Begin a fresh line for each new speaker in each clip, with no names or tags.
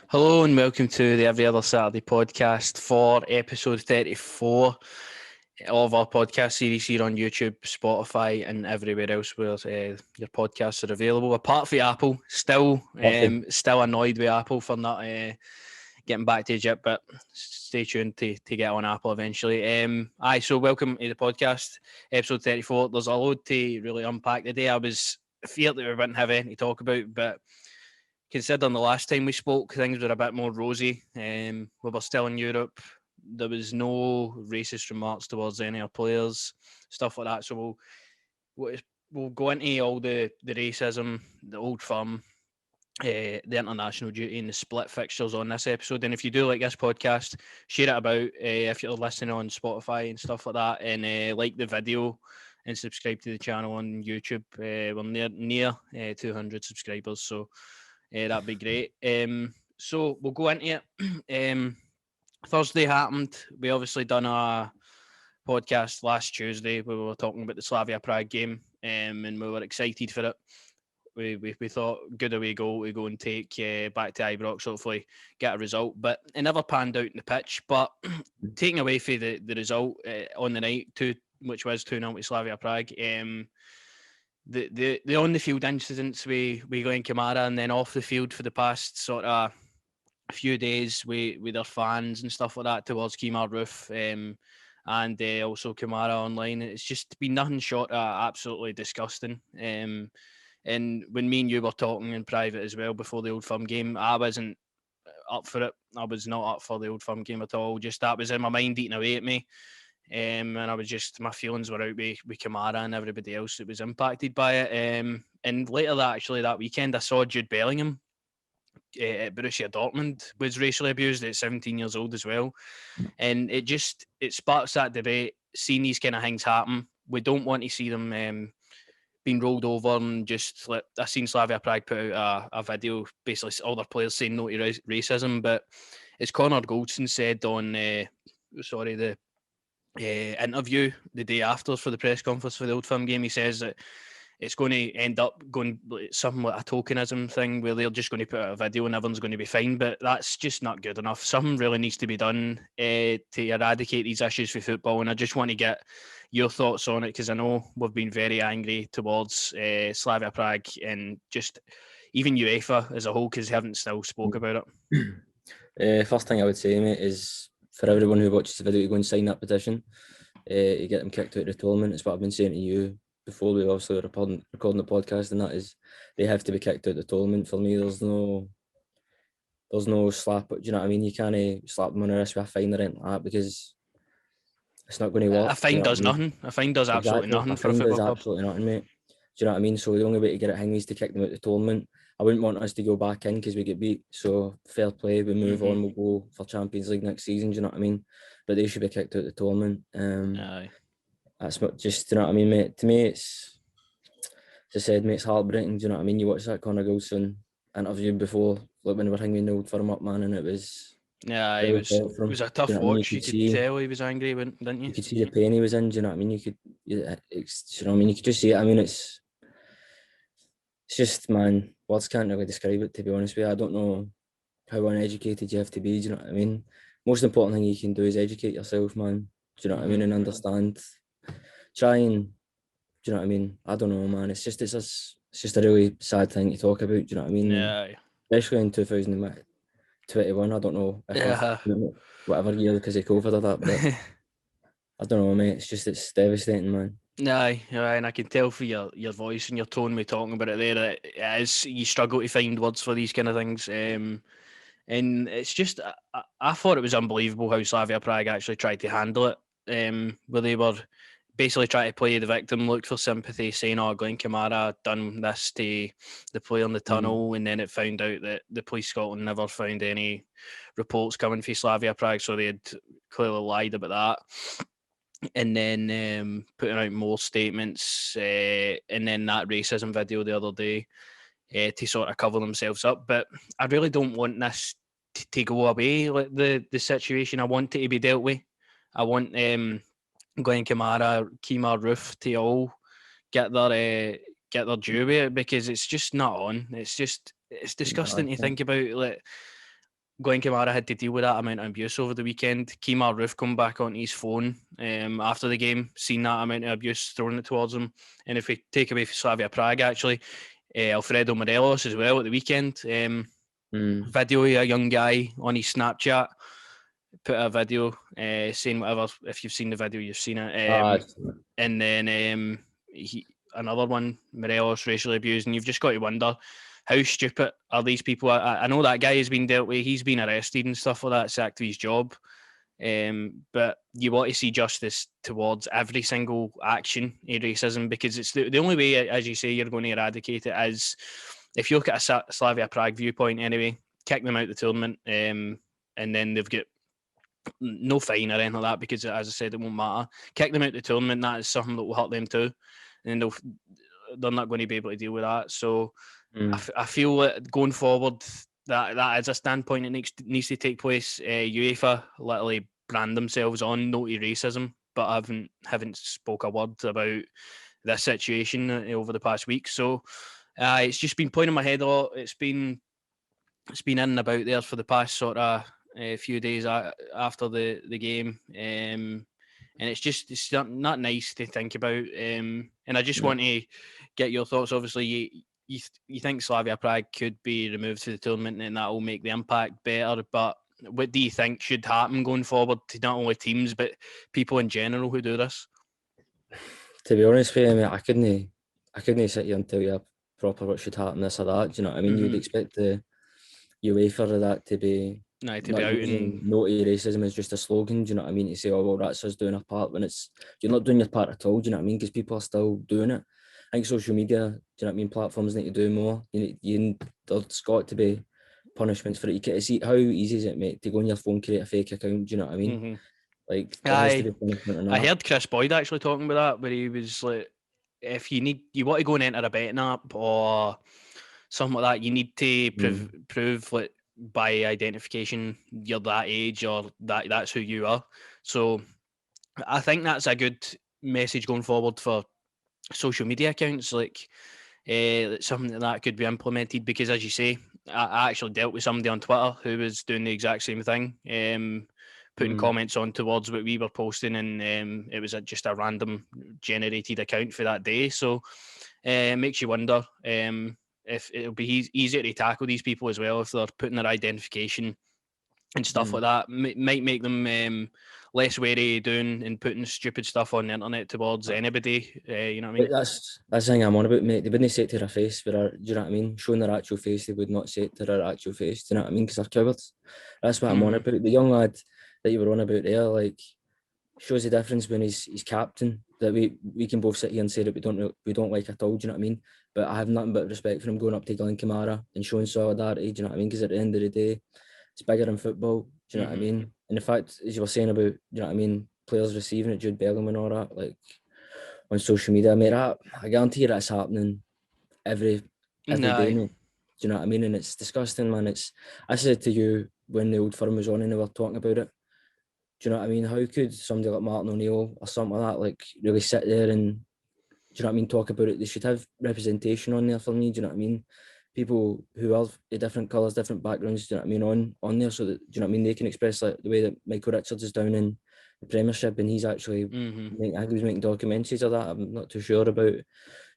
Hello and welcome to the Every Other Saturday podcast for episode 34 of our podcast series here on YouTube, Spotify and everywhere else where your podcasts are available. Apart from Apple, still annoyed with Apple for not getting back to Egypt, but stay tuned to get on Apple eventually. So welcome to the podcast, episode 34. There's a load to really unpack today. I was feared that we wouldn't have anything to talk about, but considering the last time we spoke, things were a bit more rosy. We were still in Europe. There was no racist remarks towards any of our players, stuff like that. So we'll go into all the racism, the old firm, the international duty, and the split fixtures on this episode. And if you do like this podcast, share it about. If you're listening on Spotify and stuff like that, and like the video and subscribe to the channel on YouTube. We're near 200 subscribers, so that'd be great. So we'll go into it. Thursday happened. We obviously done a podcast last Tuesday where we were talking about the Slavia Prague game, and we were excited for it. We thought good away goal to go and take back to Ibrox, hopefully get a result, but it never panned out in the pitch. But taking away from the result on the night, which was 2-0 to Slavia Prague, the on the field incidents with Glenn Kamara, and then off the field for the past sort of few days with their fans and stuff like that towards Kemar Roof, and also Kamara online. It's just been nothing short of absolutely disgusting. And when me and you were talking in private as well before the Old Firm game, I wasn't up for it. I was not up for the Old Firm game at all. Just that was in my mind eating away at me. And I was just, my feelings were out with Kamara and everybody else that was impacted by it. And later that weekend, I saw Jude Bellingham at Borussia Dortmund was racially abused at 17 years old as well. And it sparks that debate, seeing these kind of things happen. We don't want to see them being rolled over and just like, I seen Slavia Prague put out a video, basically all their players saying no to racism. But as Connor Goldson said on, the interview the day after for the press conference for the Old Firm game, he says that it's going to end up going something like a tokenism thing where they're just going to put out a video and everyone's going to be fine. But that's just not good enough. Something really needs to be done to eradicate these issues for football. And I just want to get your thoughts on it, because I know we've been very angry towards Slavia Prague and just even UEFA as a whole, because they haven't still spoke about
it. First thing I would say, mate, is for everyone who watches the video to go and sign that petition to get them kicked out of the tournament. It's what I've been saying to you before we obviously recording the podcast, and that is they have to be kicked out of the tournament. For me, there's no slap. Do you know what I mean? You can't slap them on the wrist with a fine or anything like that, because it's not going to work.
A fine does nothing. A fine does absolutely nothing for a football club.
Absolutely nothing, mate. Do you know what I mean? So the only way to get it is to kick them out of the tournament. I wouldn't want us to go back in because we get beat. So fair play, we move on. We'll go for Champions League next season. Do you know what I mean? But they should be kicked out of the tournament. That's not just, do you know what I mean, mate? To me, it's, as I said, mate, it's heartbreaking. Do you know what I mean? You watch that Connor Goldson interview before, like when they were hanging the Old Firm up, man, and it was.
Yeah, it was a tough watch. You could tell he was angry, didn't you?
You could see the pain he was in. Do you know what I mean? You could just see it. I mean, it's just, man, words can't really describe it, to be honest with you. I don't know how uneducated you have to be. Do you know what I mean? Most important thing you can do is educate yourself, man. Do you know what I mean? And understand. Try and, do you know what I mean? I don't know, man. It's just a really sad thing to talk about. Do you know what I mean?
Yeah.
Especially in 2021. I don't know if whatever year because of COVID or that, but I don't know, mate. It's devastating, man.
Aye, and I can tell for your voice and your tone when talking about it there that it is, you struggle to find words for these kind of things. And it's just, I thought it was unbelievable how Slavia Prague actually tried to handle it, where they were basically trying to play the victim, look for sympathy, saying, oh, Glenn Kamara done this to the player in the tunnel, and then it found out that the Police Scotland never found any reports coming from Slavia Prague, so they had clearly lied about that. And then putting out more statements, and then that racism video the other day to sort of cover themselves up. But I really don't want this to go away, like the situation. I want it to be dealt with. I want Glenn Kamara, Kemar Roof to all get their due with it, because it's just not on. It's disgusting to think about. Like, Glenn Kamara had to deal with that amount of abuse over the weekend. Kemar Roof come back onto his phone after the game, seen that amount of abuse thrown towards him. And if we take away Slavia Prague, actually, Alfredo Morelos as well at the weekend. Video of a young guy on his Snapchat, put a video saying whatever. If you've seen the video, you've seen it. And then another one, Morelos racially abused. And you've just got to wonder, how stupid are these people? I know that guy has been dealt with. He's been arrested and stuff like that, sacked of his job. But you want to see justice towards every single action of racism, because it's the only way, as you say, you're going to eradicate it is if you look at a Slavia Prague viewpoint anyway, kick them out the tournament, and then they've got no fine or anything like that, because as I said, it won't matter. Kick them out the tournament, that is something that will hurt them too, and they're not going to be able to deal with that. So I feel that going forward, that is a standpoint that needs to take place. UEFA literally brand themselves on no to racism, but haven't spoke a word about this situation over the past week. So it's just been pointing my head a lot. It's been in and about there for the past sort of few days after the game, and it's not nice to think about. And I just want to get your thoughts. Obviously, you think Slavia Prague could be removed from the tournament, and that will make the impact better. But what do you think should happen going forward to not only teams but people in general who do this?
To be honest with you, mate, I couldn't sit here and tell you proper what should happen, this or that. Do you know what I mean? You'd expect the UEFA or that to be
Not
no to racism is just a slogan. Do you know what I mean? To say, oh well, that's us doing our part, when you're not doing your part at all. Do you know what I mean? Because people are still doing it. I think social media, do you know what I mean? Platforms need to do more. There's got to be punishments for it. You can see how easy is it, mate, to go on your phone, create a fake account. Do you know what I mean? Like, there has to be punishment on that.
I heard Chris Boyd actually talking about that, where he was like, if you want to go and enter a betting app or something like that, you need to prove like by identification you're that age or that's who you are. So I think that's a good message going forward for social media accounts, like something that could be implemented, because as you say, I actually dealt with somebody on Twitter who was doing the exact same thing, putting comments on towards what we were posting, and it was just a random generated account for that day. So it makes you wonder if it'll be easier to tackle these people as well if they're putting their identification and stuff like that. Might make them less wary of doing and putting stupid stuff on the internet towards anybody. You know what I mean?
But that's the thing I'm on about, mate. They wouldn't say it to their face, do you know what I mean? Showing their actual face, they would not say it to their actual face. Do you know what I mean? Because they're cowards. That's what I'm on about. The young lad that you were on about there, like, shows the difference when he's captain. That we can both sit here and say that we don't like at all. Do you know what I mean? But I have nothing but respect for him going up to Glenn Kamara and showing solidarity. Do you know what I mean? Because at the end of the day, it's bigger than football. Do you know what I mean? And the fact, as you were saying about, do you know what I mean, players receiving it, Jude Bellingham and all that, like, on social media, mate, I guarantee you that's happening every day, mate. Do you know what I mean? And it's disgusting, man. I said to you when the Old Firm was on and they were talking about it, do you know what I mean? How could somebody like Martin O'Neill or something like that, like, really sit there and, do you know what I mean, talk about it? They should have representation on there for me, do you know what I mean? People who have different colours, different backgrounds, do you know what I mean, on there, so that, do you know what I mean, they can express, like, the way that Michael Richards is down in the Premiership, and he's actually I think he was making documentaries of that. I'm not too sure about, do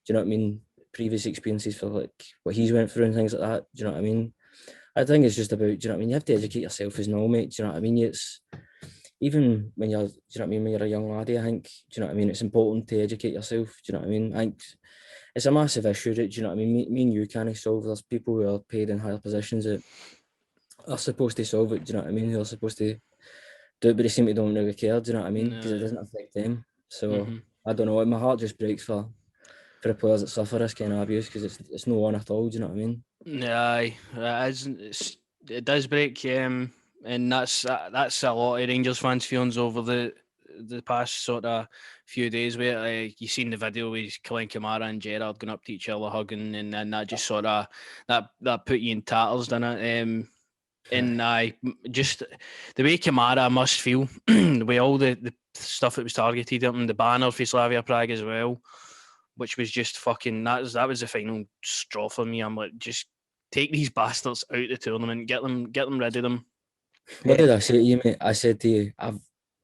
you know what I mean, previous experiences for, like, what he's went through and things like that. Do you know what I mean? I think it's just about, do you know what I mean, you have to educate yourself as well, mate. Do you know what I mean? It's even when you're, do you know what I mean, when you're a young laddie, I think, do you know what I mean, it's important to educate yourself. Do you know what I mean? I think it's a massive issue. Do you know what I mean? Me and you can't solve. There's people who are paid in higher positions that are supposed to solve it. Do you know what I mean? Who are supposed to do it, but they seem to don't really care. Do you know what I mean? Because it doesn't affect them. So I don't know. My heart just breaks for the players that suffer this kind of abuse, because it's no one at all. Do you know what I mean?
Yeah, it does break, and that's a lot of Rangers fans' feelings over the past sort of few days, where you seen the video with Glenn Kamara and Gerrard going up to each other hugging, and then that just sort of that put you in tatters, didn't it? And just the way Kamara must feel with all the stuff that was targeted at him, the banner for Slavia Prague as well, which was just fucking, that was the final straw for me. I'm like, just take these bastards out of the tournament, get them rid of them.
What did I say to you, mate? I said to you, I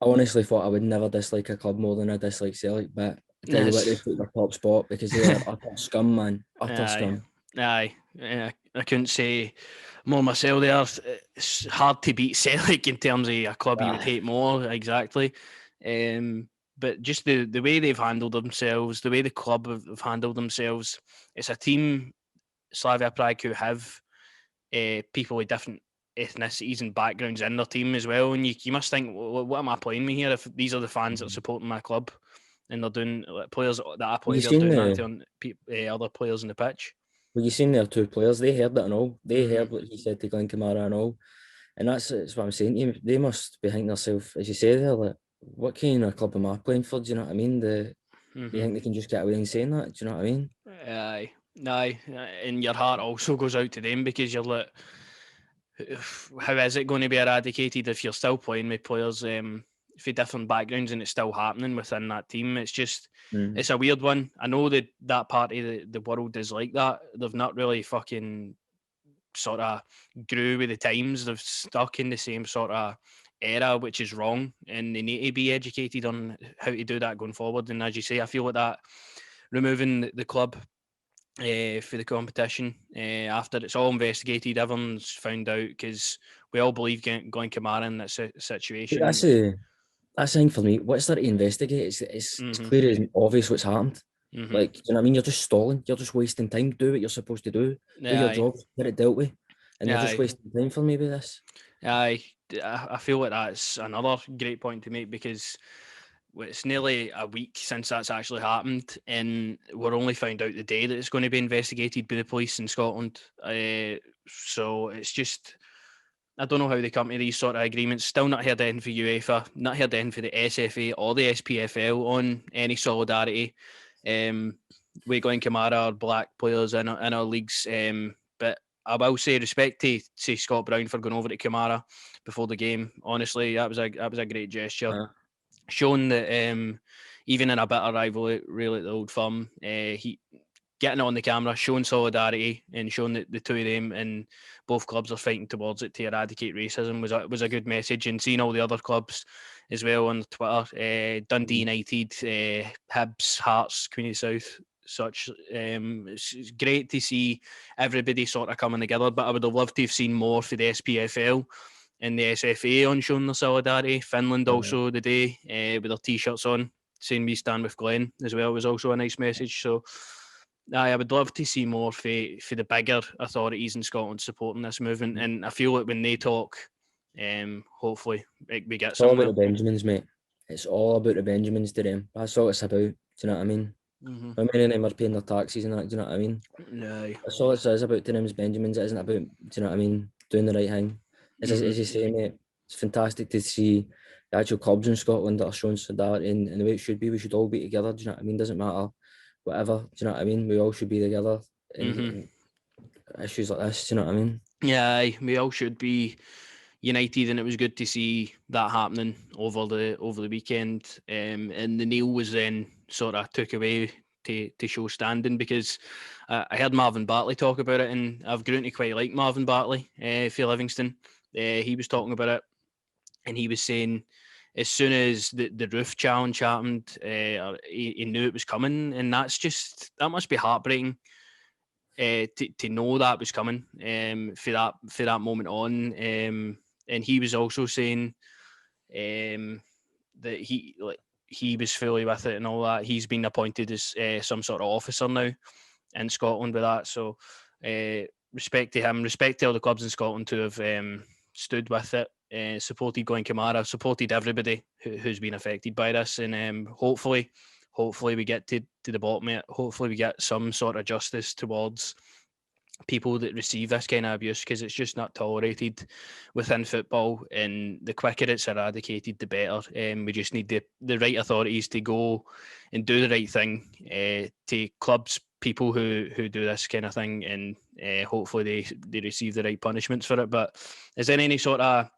honestly thought I would never dislike a club more than I dislike Celtic, but I tell you what, they
Yes.
took their top spot because they are utter scum, man. Utter
Aye,
scum.
aye. I couldn't say more myself there. It's hard to beat Celtic in terms of a club you would
Ah,
hate more, exactly. But just the way they've handled themselves, the way the club have handled themselves, it's a team, Slavia Prague, who have people with different ethnicities and backgrounds in their team as well. And you must think, what am I playing me here if these are the fans that are supporting my club and they're doing players that I
Well,
play,
you
they're
seen
doing that
the
to other players on the pitch.
well, you seen their two players. They heard it and all. They
Hmm.
heard what he said to Glenn Kamara and all. And that's what I'm saying to you. They must be thinking themselves, as you say there, like, what kind of club am I playing for? Do you know what I mean? They
Hmm.
think they can just get away and saying that. Do you know what I mean?
Aye, aye, and your heart also goes out to them because you're like, how is it going to be eradicated if you're still playing with players for different backgrounds and it's still happening within that team? It's just,
Mm.
it's a weird one. I know that that part of the world is like that. They've not really fucking sort of grew with the times. They've stuck in the same sort of era, which is wrong, and they need to be educated on how to do that going forward. And as you say, I feel like that removing the club for the competition after it's all investigated, everyone's found out because we all believe going Kamara in that
But
situation.
that's the thing for me. What's there to investigate? It's
Hmm.
clear and obvious what's happened.
Hmm.
Like, do you know what I mean? You're just stalling. You're just wasting time. Do what you're supposed to do. Do your
Aye,
job. Get it dealt with. And you're just
aye,
wasting time for me with this.
aye. I feel like that's another great point to make because it's nearly a week since that's actually happened, and we're only found out the day that it's going to be investigated by the police in Scotland. So it's just, I don't know how they come to these sort of agreements. Still not heard anything for UEFA, not heard anything for the SFA or the SPFL on any solidarity. We going Kamara or black players in our leagues. But I will say respect to Scott Brown for going over to Kamara before the game. Honestly, that was a great gesture,
Uh,
showing that even in a bitter rivalry like the Old Firm, he getting it on the camera, showing solidarity, and showing that the two of them and both clubs are fighting towards it to eradicate racism was a good message. And seeing all the other clubs as well on Twitter, Dundee United, Hibs, Hearts, Queen of the South, such. It's great to see everybody sort of coming together. But I would have loved to have seen more for the SPFL and the SFA on showing their solidarity. Finland
uh,
also today with their t-shirts on saying we stand with Glenn as well was also a nice message. So I would love to see more for the bigger authorities in Scotland supporting this movement, and I feel like when they talk, hopefully we get
it's all about
somewhere.
the Benjamins, mate. It's all about the Benjamins to them. That's all it's about. Do you know what I mean?
Mm-hmm.
How many of them are paying their taxes and that? Do you know what I mean?
No.
That's all it is about to them is Benjamins. It isn't about, do you know what I mean? Doing the right thing.
Mm-hmm.
As you say, mate, it's fantastic to see the actual clubs in Scotland that are showing solidarity and the way it should be. We should all be together. Do you know what I mean? Doesn't matter whatever. Do you know what I mean? We all should be together
Mm-hmm.
in issues like this. Do you know what I mean?
Yeah, we all should be united, and it was good to see that happening over the weekend. And the Neil was then sort of took away to show standing because I heard Marvin Bartley talk about it, and I've grown to quite like Marvin Bartley for Livingston. He was talking about it, and he was saying as soon as the roof challenge happened, he knew it was coming, and that must be heartbreaking to know that was coming for that moment on. And he was also saying that he was fully with it and all that. He's been appointed as some sort of officer now in Scotland with that. So respect to him, respect to all the clubs in Scotland who have stood with it, supported Glenn Kamara, supported everybody who's been affected by this, and hopefully we get to the bottom of it. Hopefully we get some sort of justice towards people that receive this kind of abuse because it's just not tolerated within football, and the quicker it's eradicated the better. We just need the right authorities to go and do the right thing to clubs, people who do this kind of thing, and hopefully they receive the right punishments for it. But is there any sort of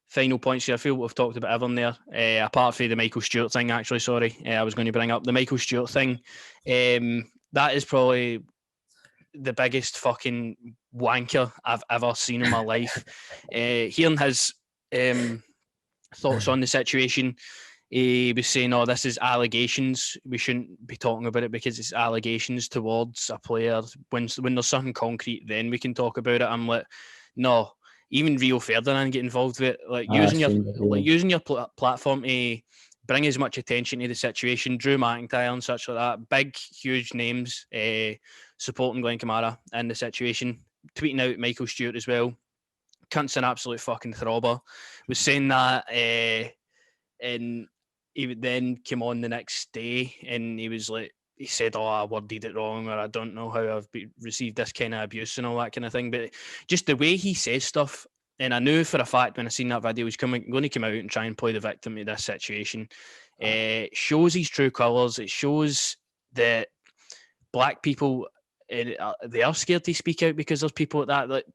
final points here? I feel we've talked about everything there, apart from the Michael Stewart thing. Actually, sorry, I was going to bring up the Michael Stewart thing. That is probably the biggest fucking wanker I've ever seen in my life. Hearing his thoughts on the situation. He was saying, "Oh, this is allegations. We shouldn't be talking about it because it's allegations towards a player. When there's something concrete, then we can talk about it." I'm like, no. Even Rio Ferdinand get involved with it, like using your platform to bring as much attention to the situation. Drew McIntyre and such like that, big, huge names supporting Glenn Kamara in the situation. Tweeting out Michael Stewart as well. Cunt's an absolute fucking throbber. Was saying that, and he then came on the next day and he was like, he said, "Oh, I worded it wrong," or "I don't know how I've received this kind of abuse," and all that kind of thing. But just the way he says stuff, and I knew for a fact when I seen that video, he was going to come out and try and play the victim of this situation. Shows his true colours. It shows that black people, they are scared to speak out because there's people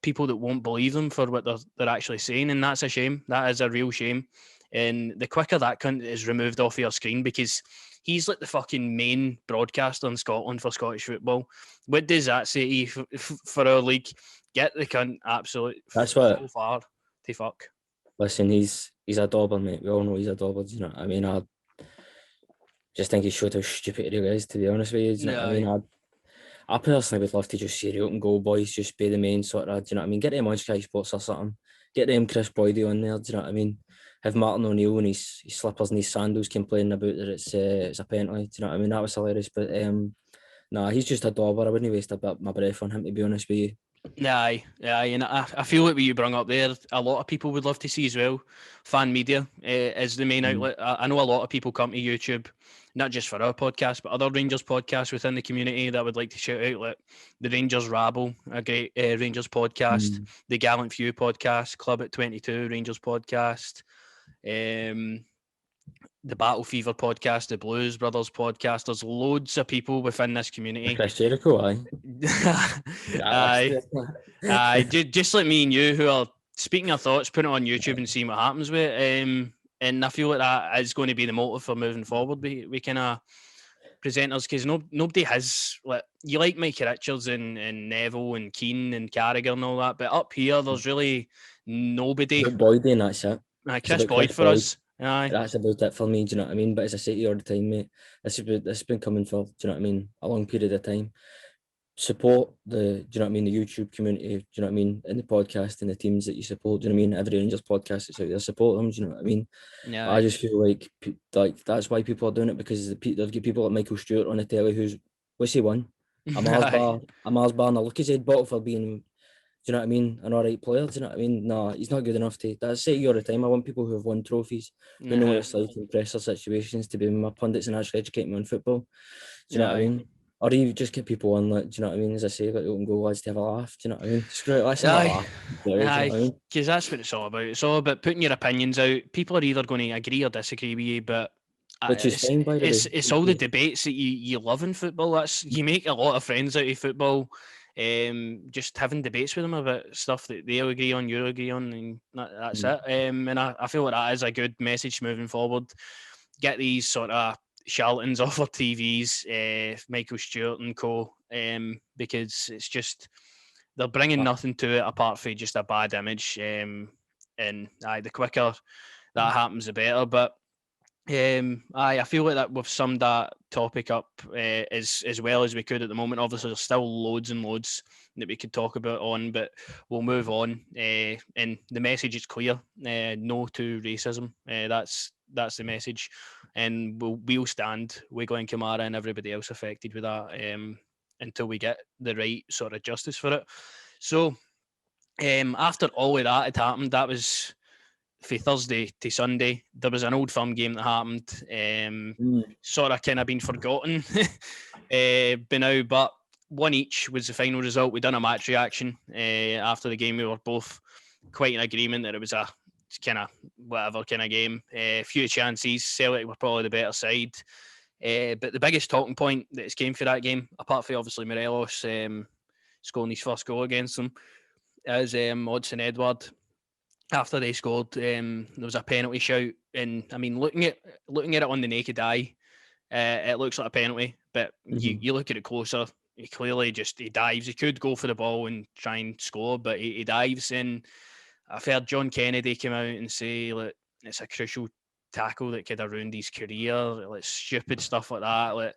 people that won't believe them for what they're actually saying, and that's a shame. That is a real shame. And the quicker that cunt is removed off your screen, because he's like the fucking main broadcaster in Scotland for Scottish football. What does that say to you for our league? Get the cunt absolute so far to fuck.
Listen, he's a dauber, mate. We all know he's a dauber. Do you know what I mean? I just think he showed how stupid he is, to be honest with you. Do you know what I mean? I personally would love to just see out and go, boys, just be the main sort of, do you know what I mean? Get them on Sky Sports or something. Get them Chris Boydie on there, do you know what I mean? Have Martin O'Neill and his slippers and his sandals complaining about that it's a penalty, do you know what I mean? That was hilarious. But nah, he's just a dauber. I wouldn't waste a bit of my breath on him, to be honest with you.
Aye, and I feel like what you brought up there, a lot of people would love to see as well. Fan media is the main outlet. I know a lot of people come to YouTube, not just for our podcast, but other Rangers podcasts within the community that would like to shout out, like the Rangers Rabble, a great Rangers podcast, the Gallant Few podcast, Club at 22 Rangers podcast, the Battle Fever podcast, the Blues Brothers podcast. There's loads of people within this community.
Chris Jericho,
aye. Just like me and you, who are speaking our thoughts, putting it on YouTube and seeing what happens with it. And I feel like that is going to be the motive for moving forward. We kind of presenters, because nobody has, like, you like Mikey Richards and Neville and Keane and Carragher and all that, but up here there's really nobody.
Boydie, and that's it.
Chris Boyd for us. Aye.
That's about it for me, do you know what I mean? But as I say to you all the time, mate, this has been coming for, do you know what I mean, a long period of time. Support do you know what I mean, the YouTube community, do you know what I mean, and the podcast and the teams that you support, do you know what I mean? Every Rangers podcast that's out there, support them, do you know what I mean?
Yeah.
I just feel like that's why people are doing it, because they've got people like Michael Stewart on the telly what's he won? A Mars bar and a Lucasade bottle for being, do you know what I mean, an alright player, do you know what I mean? No, he's not good enough to. That's say you all the time. I want people who have won trophies, who know what it's like in pressure situations, to be my pundits and actually educate me on football. Do you know what I mean? Or you just get people on, like, do you know what I mean? As I say, like, open goal lads to have a laugh. Do you know what I mean? Screw it, let's have a laugh.
Aye, because that's what it's all about. It's all about putting your opinions out. People are either going to agree or disagree with you, but
which is fine, by the way.
It's all the debates that you love in football. You make a lot of friends out of football. Just having debates with them about stuff that they'll agree on, you agree on, and that's it. And I feel like that is a good message moving forward. Get these sort of charlatans off our TVs, Michael Stewart and co, because it's just, they're bringing nothing to it apart from just a bad image. And the quicker that happens, the better. But I feel like that we've summed that topic up as well as we could at the moment. Obviously, there's still loads and loads that we could talk about on, but we'll move on. And the message is clear: no to racism. That's the message, and we'll stand with Glenn Kamara and everybody else affected with that until we get the right sort of justice for it. So, after all of that had happened, that was from Thursday to Sunday. There was an Old Firm game that happened, sort of kind of been forgotten by now, but one each was the final result. We done a match reaction after the game. We were both quite in agreement that it was a kind of whatever kind of game. Few chances, Celtic were probably the better side, but the biggest talking point that came for that game, apart from obviously Morelos scoring his first goal against them, is Odsonne Edouard. After they scored, there was a penalty shout, and I mean, looking at it on the naked eye, it looks like a penalty. But you look at it closer, he clearly he dives. He could go for the ball and try and score, but he dives in. I've heard John Kennedy come out and say like it's a crucial tackle that could have ruined his career, like stupid stuff like that. Like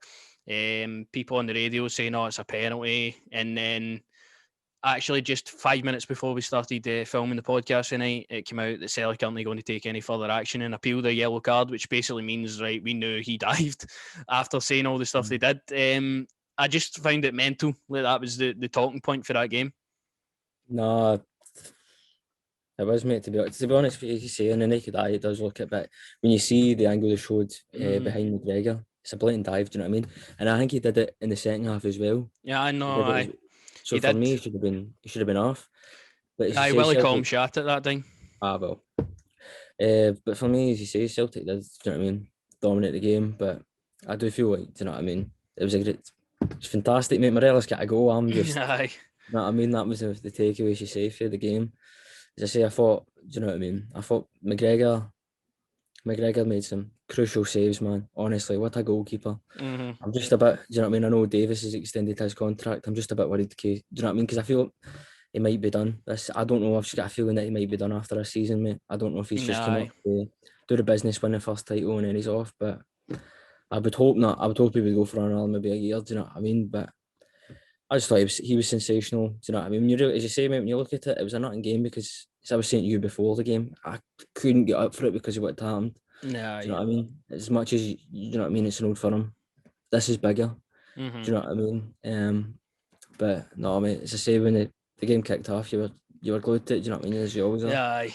people on the radio saying, "Oh, it's a penalty," and then actually just 5 minutes before we started filming the podcast tonight, it came out that Celtic aren't going to take any further action and appeal the yellow card, which basically means, right, we knew he dived after saying all the stuff they did. I just found it mental. Like that was the talking point for that game.
No, it was, mate, to be honest, what you say, in the naked eye, it does look a bit, when you see the angle they showed behind McGregor, it's a blatant dive, do you know what I mean? And I think he did it in the second half as well.
Yeah, I know.
So for me, he should have been off. But
I Willie Collum shot at that time.
Well. But for me, as you say, Celtic did, do you know what I mean, dominate the game. But I do feel like, do you know what I mean? It's fantastic, mate. Morelos got a goal. I'm just, you know what I mean? That was the takeaway, as you say, for the game. As I say, I thought, do you know what I mean? I thought McGregor made some crucial saves, man. Honestly, what a goalkeeper. I'm just a bit, do you know what I mean? I know Davis has extended his contract. I'm just a bit worried, do you know what I mean? Because I feel he might be done. I don't know. I've just got a feeling that he might be done after this season, mate. I don't know if he's just come up to do the business, win the first title, and then he's off. But I would hope not. I would hope he would go for another maybe a year. Do you know what I mean? But I just thought he was sensational. Do you know what I mean? As you say, mate, when you look at it, it was a nothing game because, as I was saying to you before the game, I couldn't get up for it because of what happened. Do you know what I mean? As much as you know what I mean, it's an old firm. This is bigger. Do you know what I mean? But no, mate, as I say, when the game kicked off, you were glued to it. Do you know what I mean? As you always are.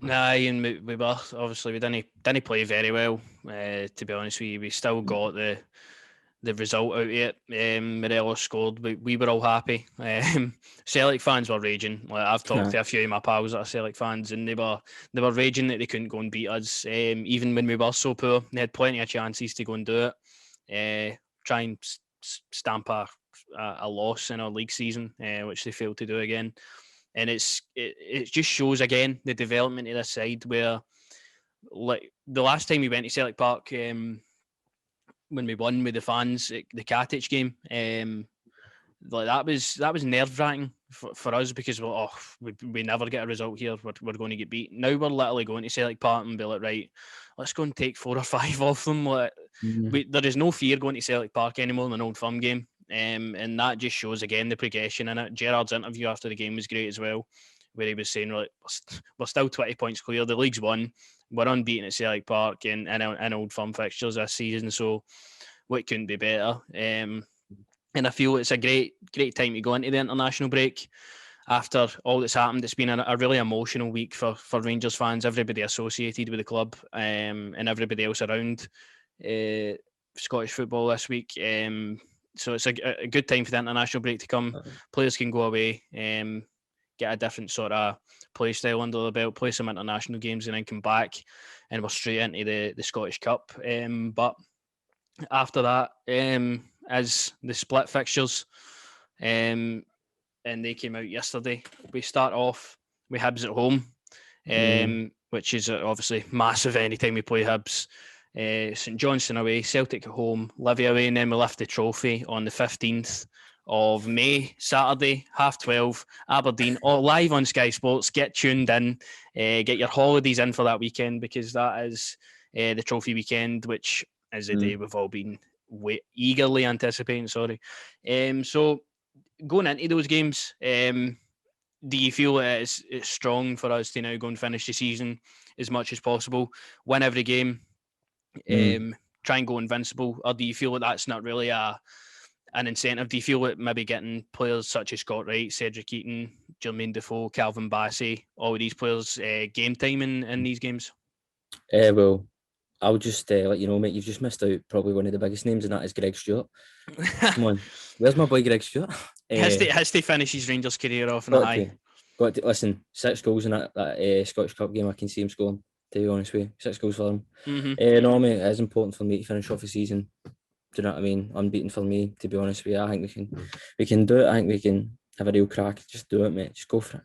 And we were obviously we didn't play very well. To be honest with you, we still got the result out of it. Morelos scored. We were all happy. Celtic fans were raging. Like I've talked to a few of my pals that are Celtic fans, and they were raging that they couldn't go and beat us. Even when we were so poor, they had plenty of chances to go and do it. Try and stamp a loss in our league season, which they failed to do again. And it just shows again the development of this side where, like the last time we went to Celtic Park, when we won with the fans at the Katic game, like that was nerve-wracking for us because we never get a result here. We're going to get beat. Now we're literally going to Celtic Park and be like, right, let's go and take 4 or 5 off them. Like there is no fear going to Celtic Park anymore in an Old Firm game. And that just shows again the progression in it. Gerrard's interview after the game was great as well, where he was saying, right, we're still 20 points clear. The league's won. We're unbeaten at Celtic Park in Old Firm fixtures this season, so what couldn't be better? And I feel it's a great time to go into the international break after all that's happened. It's been a really emotional week for Rangers fans, everybody associated with the club, and everybody else around Scottish football this week. So it's a good time for the international break to come. Players can go away, get a different sort of play style under the belt, play some international games, and then come back, and we're straight into the Scottish Cup. But after that, as the split fixtures, and they came out yesterday. We start off with Hibs at home, which is obviously massive anytime we play Hibs. St Johnstone away, Celtic at home, Livy away, and then we lift the trophy on the 15th of May, Saturday, 12:30, Aberdeen, all live on Sky Sports. Get tuned in, get your holidays in for that weekend because that is the trophy weekend, which is the day we've all been eagerly anticipating. So going into those games, do you feel that it's strong for us to now go and finish the season as much as possible, win every game, try and go invincible, or do you feel that that's not really an incentive? Do you feel that maybe getting players such as Scott Wright, Cedric Eaton, Jermaine Defoe, Calvin Bassey, all of these players game time in these games?
Well, I would just let you know, mate, you've just missed out probably one of the biggest names, and that is Greg Stewart. Come on, where's my boy Greg Stewart?
Has to finish his Rangers career off in a high.
Got to listen. 6 goals in that Scottish Cup game. I can see him scoring. To be honest with you, 6 goals for him. No, mate, it is important for me to finish off the season. Do you know what I mean? Unbeaten for me. To be honest with you, I think we can do it. I think we can have a real crack. Just do it, mate. Just go for it.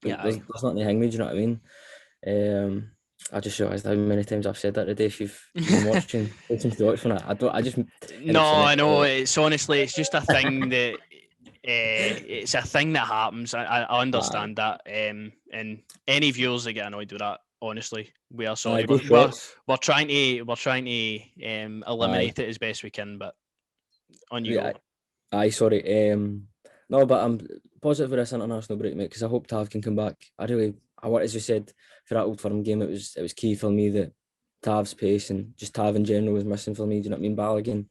Yeah,
there's nothing to hang me. Do you know what I mean? I just realised how many times I've said that today. If you've been watching, listen to watch for that. I know. It's honestly, it's just a thing that
it's a thing that happens. I understand that. And any viewers that get annoyed with that, honestly, we are sorry. We're trying to eliminate it as best we can. But on you go.
Sorry. No, but I'm positive for this international break, mate, because I hope Tav can come back. As you said, for that Old Firm game, it was key for me that Tav's pace and just Tav in general was missing for me. Do you know what I mean? Balogun,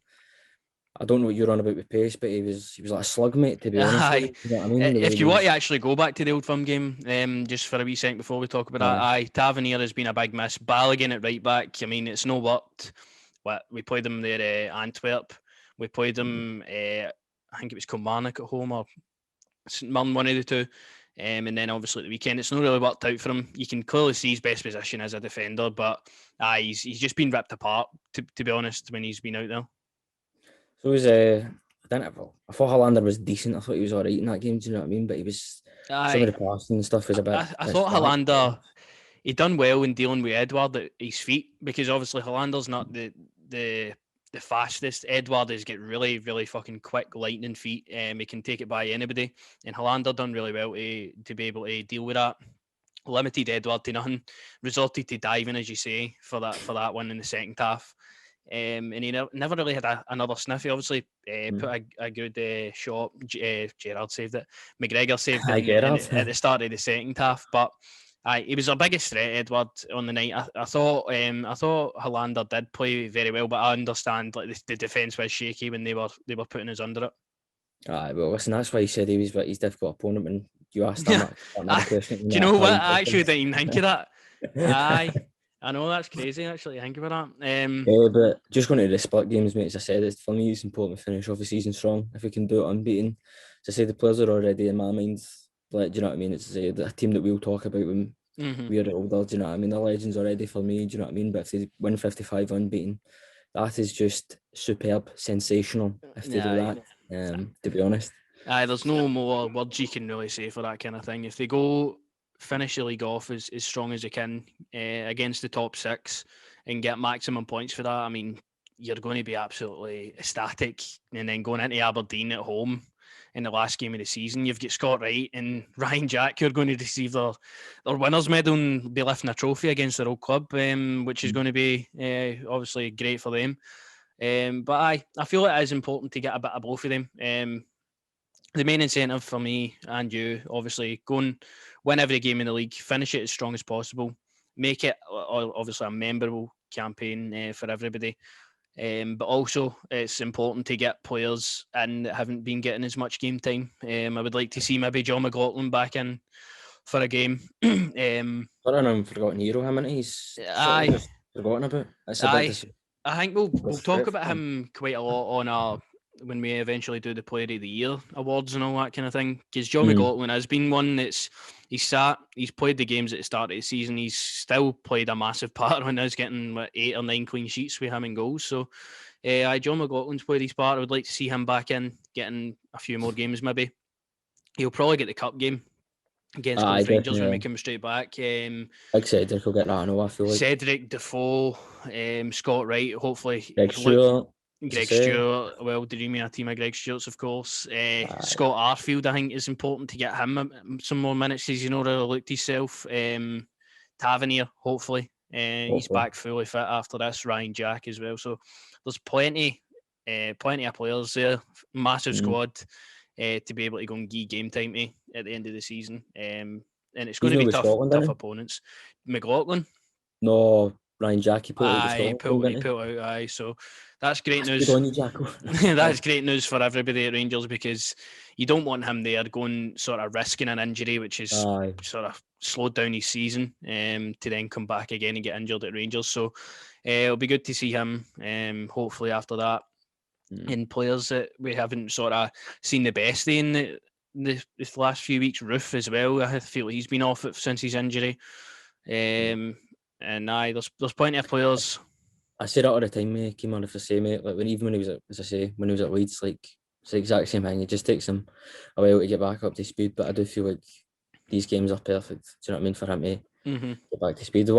I don't know what you're on about with pace, but he was like a slug, mate, to be honest. You know what I mean?
If you want to actually go back to the Old Firm game, just for a wee second before we talk about that, Tavernier has been a big miss. Balogun at right back, I mean, it's no worked. We played them there, Antwerp. We played them, I think it was Kilmarnock at home or one of the two. And then obviously at the weekend, it's not really worked out for him. You can clearly see his best position as a defender, but he's just been ripped apart, to be honest, when he's been out there.
So I thought Hollander was decent. I thought he was all right in that game. Do you know what I mean? But he was some of the passing and stuff was a bit.
I thought Hollander, he done well in dealing with Edouard at his feet, because obviously Hollander's not the fastest. Edouard is get really, really fucking quick lightning feet. He can take it by anybody, and Hollander done really well to be able to deal with that. Limited Edouard to nothing. Resorted to diving, as you say, for that one in the second half. And he never really had another sniff. He obviously put a good shot. Gerrard saved it. McGregor saved it at the start of the second half. But he was our biggest threat, Edouard, on the night. I thought Hollander did play very well, but I understand like the defence was shaky when they were putting us under it.
Well, listen, that's why he said he's difficult opponent when you asked him that question.
Do you know what? I actually didn't even think of that. Aye. I know, that's crazy actually, think about that.
But just going to the split games, mate, as I said, for me it's important to finish off the season strong. If we can do it unbeaten. As I say, the players are already in my mind, like, do you know what I mean? It's a team that we'll talk about when we're older, do you know what I mean? The legends already for me, do you know what I mean? But if they win 55 unbeaten, that is just superb, sensational if they do that, to be honest.
There's no more words you can really say for that kind of thing. If they go finish the league off as strong as they can against the top six and get maximum points for that, I mean, you're going to be absolutely ecstatic. And then going into Aberdeen at home in the last game of the season, you've got Scott Wright and Ryan Jack who are going to receive their winners' medal and be lifting a trophy against their old club, which is going to be obviously great for them. But I feel it is important to get a bit of both of them. The main incentive for me and you, obviously, go and win every game in the league, finish it as strong as possible, make it obviously a memorable campaign for everybody. But also, it's important to get players in that haven't been getting as much game time. I would like to see maybe John McLaughlin back in for a game.
I don't know, forgotten hero, how many he's forgotten about.
I think we'll talk about him quite a lot on when we eventually do the Player of the Year awards and all that kind of thing, because John McLaughlin has been one that's he's played the games at the start of the season. He's still played a massive part on us getting 8 or 9 clean sheets with him and goals. So John McLaughlin's played his part. I would like to see him back in, getting a few more games maybe. He'll probably get the cup game against Rangers when we come straight back.
Like Cedric will get that, I know, I feel like.
Cedric, Defoe, Scott Wright, hopefully. Greg Stewart, well, dreaming a team of Greg Stewart's, of course. Scott Arfield, I think, is important to get him some more minutes. He's really looked himself. Tavernier, hopefully. He's back fully fit after this. Ryan Jack as well. So there's plenty of players there. Massive squad to be able to go and give game time to at the end of the season. And it's going to be tough opponents. McLaughlin?
No, Ryan Jack, he pulled out.
He pulled out, so that's great news. That's great news for everybody at Rangers, because you don't want him there going sort of risking an injury, which is sort of slowed down his season, to then come back again and get injured at Rangers. So it'll be good to see him, hopefully after that, in players that we haven't sort of seen the best in the last few weeks. Roof as well, I feel he's been off it since his injury. And there's plenty of players.
I say that all the time, mate. Keeman, if I say, mate, like when he was at, as I say, when he was at Leeds, like it's the exact same thing. It just takes him a while to get back up to speed. But I do feel like these games are perfect. Do you know what I mean? For him to get back to speed. The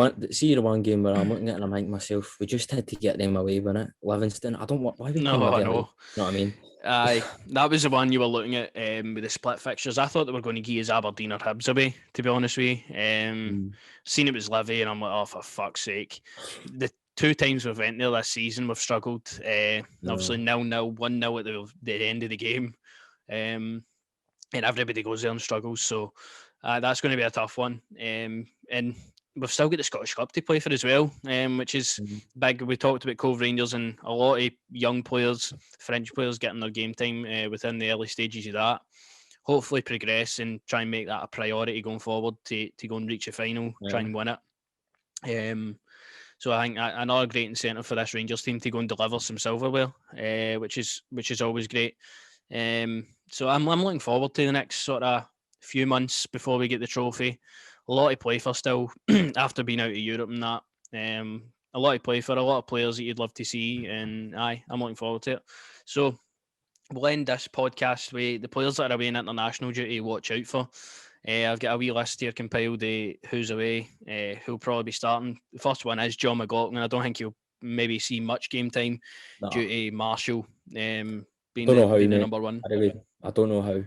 one game where I'm looking at and I'm thinking myself, we just had to get them away with it. Livingston, I don't want why we couldn't
No,
have
I
it away.
know.
You know what I mean?
Aye, that was the one you were looking at with the split fixtures. I thought they were going to give us Aberdeen or Hibs away, to be honest with you. Seen it was Livy, and I'm like, oh, for fuck's sake. The 2 times we've went there this season, we've struggled. Obviously, 0-0, 1-0 at the end of the game. And everybody goes there and struggles. So that's going to be a tough one. And we've still got the Scottish Cup to play for as well, which is big. We talked about Cove Rangers and a lot of young players, French players, getting their game time within the early stages of that. Hopefully progress and try and make that a priority going forward to go and reach a final, try and win it. So I think another great incentive for this Rangers team to go and deliver some silverware, which is always great. So I'm looking forward to the next sort of few months before we get the trophy. A lot to play for still after being out of Europe and that. A lot to play for, a lot of players that you'd love to see, and I'm looking forward to it. So we'll end this podcast with the players that are away in international duty to watch out for. I've got a wee list here compiled of who's away, who'll probably be starting. The first one is John McLaughlin. I don't think he'll maybe see much game time due to Marshall being the number one.
I don't know how.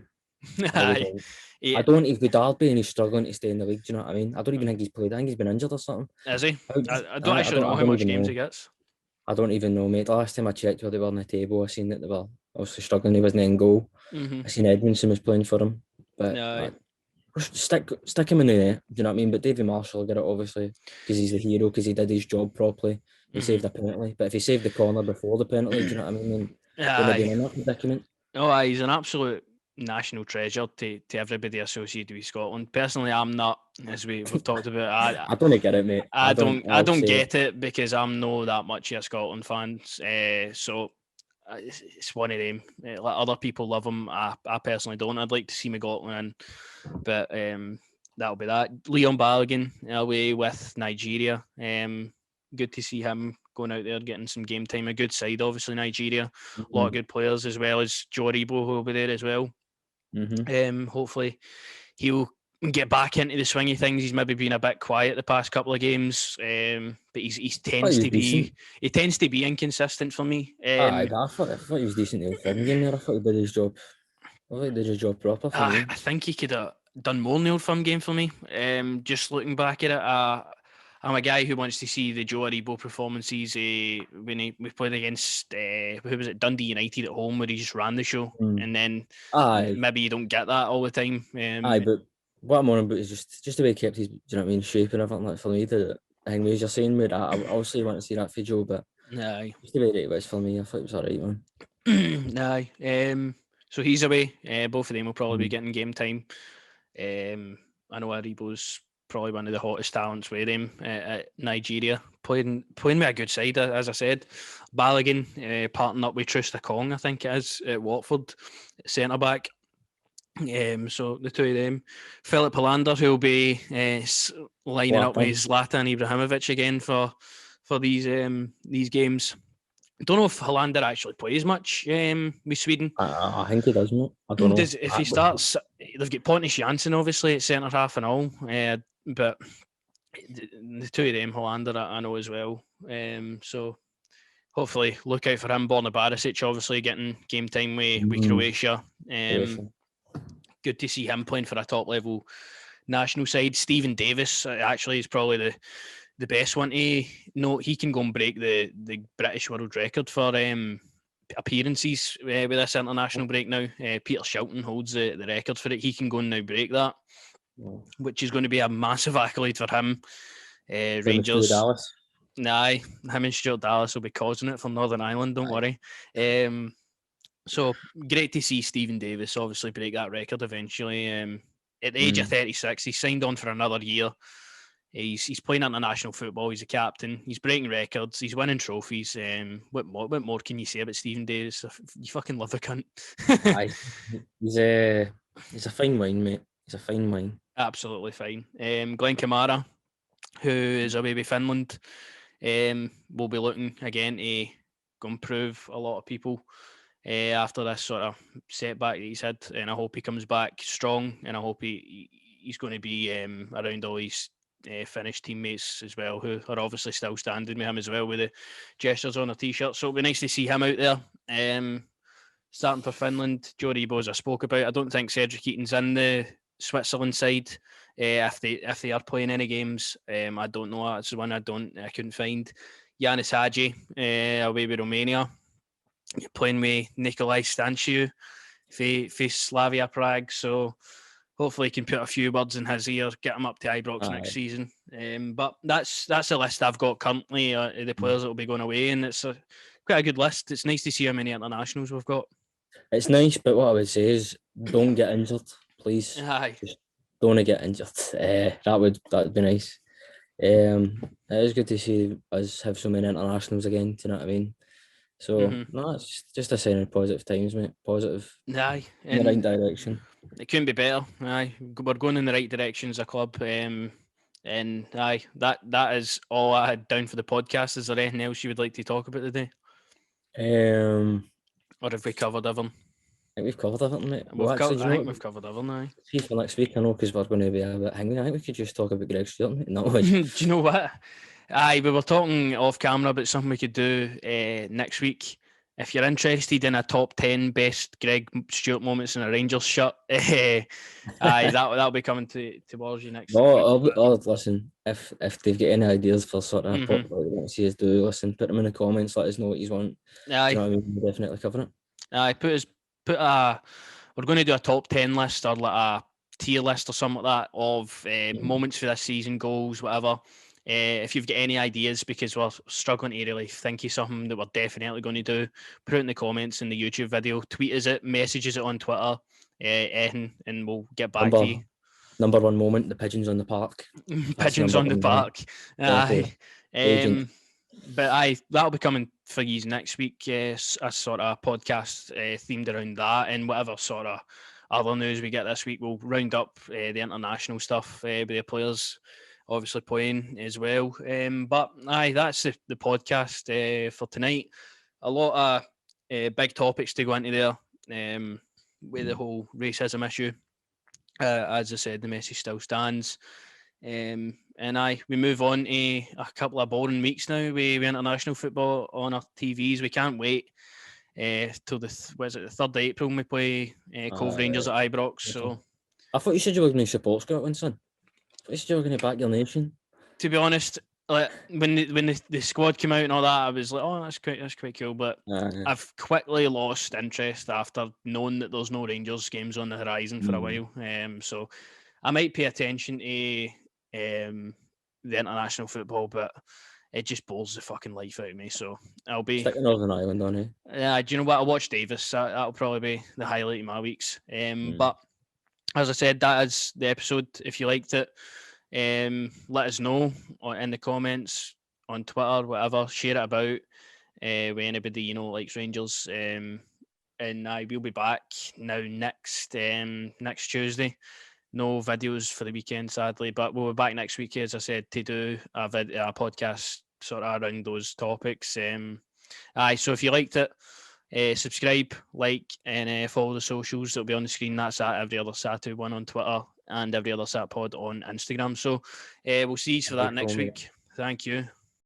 I don't. If Goddard and he's struggling to stay in the league, do you know what I mean? I don't even think he's played. I think he's been injured or something.
Is he? I don't actually know how much games he gets.
I don't even know, mate. The last time I checked where they were on the table, I seen that they were obviously struggling. He wasn't in goal. I seen Edmondson was playing for him, but stick him in there. Do you know what I mean? But Davy Marshall will get it obviously because he's the hero, because he did his job properly. He saved a penalty, but if he saved the corner before the penalty, do you know what I mean? Then wouldn't have been in that predicament.
Oh, he's an absolute national treasure to everybody associated with Scotland. Personally, I'm not, as we've talked about.
I don't get it, mate.
I don't get it because I'm not that much of a Scotland fan. So it's one of them. Other people love him. I personally don't. I'd like to see McLaughlin in, but that'll be that. Leon Balogun away with Nigeria. Good to see him going out there, getting some game time. A good side, obviously, Nigeria. A lot of good players, as well as Joe Aribo, who will be there as well. Hopefully, he'll get back into the swing of things. He's maybe been a bit quiet the past couple of games, but he tends to be inconsistent for me.
I thought he was decent in the Old game there. I thought he did his job. I thought he did his job proper for me.
I think he could have done more in the Old Firm game for me. Just looking back at it, I'm a guy who wants to see the Joe Aribo performances when we played against who was it, Dundee United at home, where he just ran the show, and then maybe you don't get that all the time.
But what I'm on about is just the way he kept his, do you know what I mean, shape and everything. Like for me, the thing you're saying, mate, I obviously want to see that for Joe, but just the way it was for me, I thought it was alright,
man. So he's away. Both of them will probably be getting game time. I know Aribo's probably one of the hottest talents with him at Nigeria, playing with a good side, as I said. Balogun partnering up with Trista Kong, I think it is, at Watford, centre back. So the two of them. Philip Hollander, who'll be lining up with Zlatan Ibrahimovic again for these games. I don't know if Hollander actually plays much with Sweden.
I think he does, mate. I don't know.
If he starts, they've got Pontus Jansson, obviously, at centre half and all. But the two of them, Hollander, I know as well. So hopefully look out for him. Borna Barisic, obviously, getting game time with Croatia. Good to see him playing for a top-level national side. Stephen Davis, actually, is probably the best one to note. He can go and break the British world record for appearances with this international break now. Peter Shilton holds the record for it. He can go and now break that, which is going to be a massive accolade for him. Rangers. Him and Stuart Dallas will be causing it for Northern Ireland, don't worry. So great to see Stephen Davis obviously break that record eventually. At the age of 36, he's signed on for another year. He's playing international football. He's a captain. He's breaking records. He's winning trophies. What more can you say about Stephen Davis? You fucking love the cunt.
He's a fine wine, mate. He's a fine wine.
Absolutely fine. Glenn Kamara, who is away with Finland, will be looking again to go and prove a lot of people after this sort of setback that he's had. And I hope he comes back strong. And I hope he's going to be around all his Finnish teammates as well, who are obviously still standing with him as well with the gestures on their t-shirts. So it'll be nice to see him out there. Starting for Finland, Joe Rebo, as I spoke about. I don't think Cedric Eaton's in the Switzerland side. If they are playing any games, I don't know. That's the one I couldn't find. Yanis Hagi away with Romania. You're playing with Nikolai Stanciu for Slavia Prague. So hopefully he can put a few words in his ear, get him up to Ibrox next season. But that's the list I've got currently. The players that will be going away, and it's quite a good list. It's nice to see how many internationals we've got.
It's nice, but what I would say is don't get injured, please.
Aye.
Just don't get injured. That'd be nice. It is good to see us have so many internationals again. Do you know what I mean? So no, it's just a sign of positive times, mate. Positive.
Aye,
in the right direction.
It couldn't be better. Aye, we're going in the right direction as a club. And aye, that is all I had down for the podcast. Is there anything else you would like to talk about today? Or have we covered everything?
I think we've covered everything, mate.
I think we've covered everything, aye.
See for next week, I know, because we're going to be a bit hanging. I think we could just talk about Greg Stewart, mate. No,
do you know what? Aye, we were talking off camera about something we could do next week. If you're interested in a top 10 best Greg Stewart moments in a Rangers shirt, aye, that'll be coming towards you next week.
Listen, if they've got any ideas for sort of what they want to see us do, listen, put them in the comments, let us know what you want.
Aye.
Do you know what I mean? We'll definitely cover it.
Aye, we're going to do a top 10 list or like a tier list or something like that of moments for this season, goals, whatever. If you've got any ideas, because we're struggling to really think of something that we're definitely going to do, put it in the comments in the YouTube video, tweet us it, messages it on Twitter, and we'll get back to you.
Number one moment, the pigeons on the park.
Pigeons on the park. Aye. But aye, that'll be coming for you next week. A sort of podcast themed around that, and whatever sort of other news we get this week, we'll round up the international stuff with the players obviously playing as well. But aye, that's the podcast for tonight. A lot of big topics to go into there with the whole racism issue. As I said, the message still stands. And we move on to a couple of boring weeks now with international football on our TVs. We can't wait till the 3rd of April when we play Cove Rangers at Ibrox. So
I thought you said you were going to support Scotland, son. I thought you were going to back your nation.
To be honest, like when the squad came out and all that, I was like, oh, that's quite cool. But I've quickly lost interest after knowing that there's no Rangers games on the horizon for a while. So I might pay attention to the international football, but it just bores the fucking life out of me. So I'll be
stick to Northern Ireland, on it.
Yeah, do you know what? I'll watch Davis. That'll probably be the highlight of my weeks. But as I said, that is the episode. If you liked it, let us know in the comments on Twitter, whatever. Share it about with anybody you know likes Rangers. And I will be back now next Tuesday. No videos for the weekend, sadly, but we'll be back next week, as I said, to do a podcast sort of around those topics. So if you liked it, subscribe, like, and follow the socials. That'll be on the screen. That's at Every Other Satu 1 on Twitter and Every Other Sat Pod on Instagram. So we'll see you for that next week. Thank you.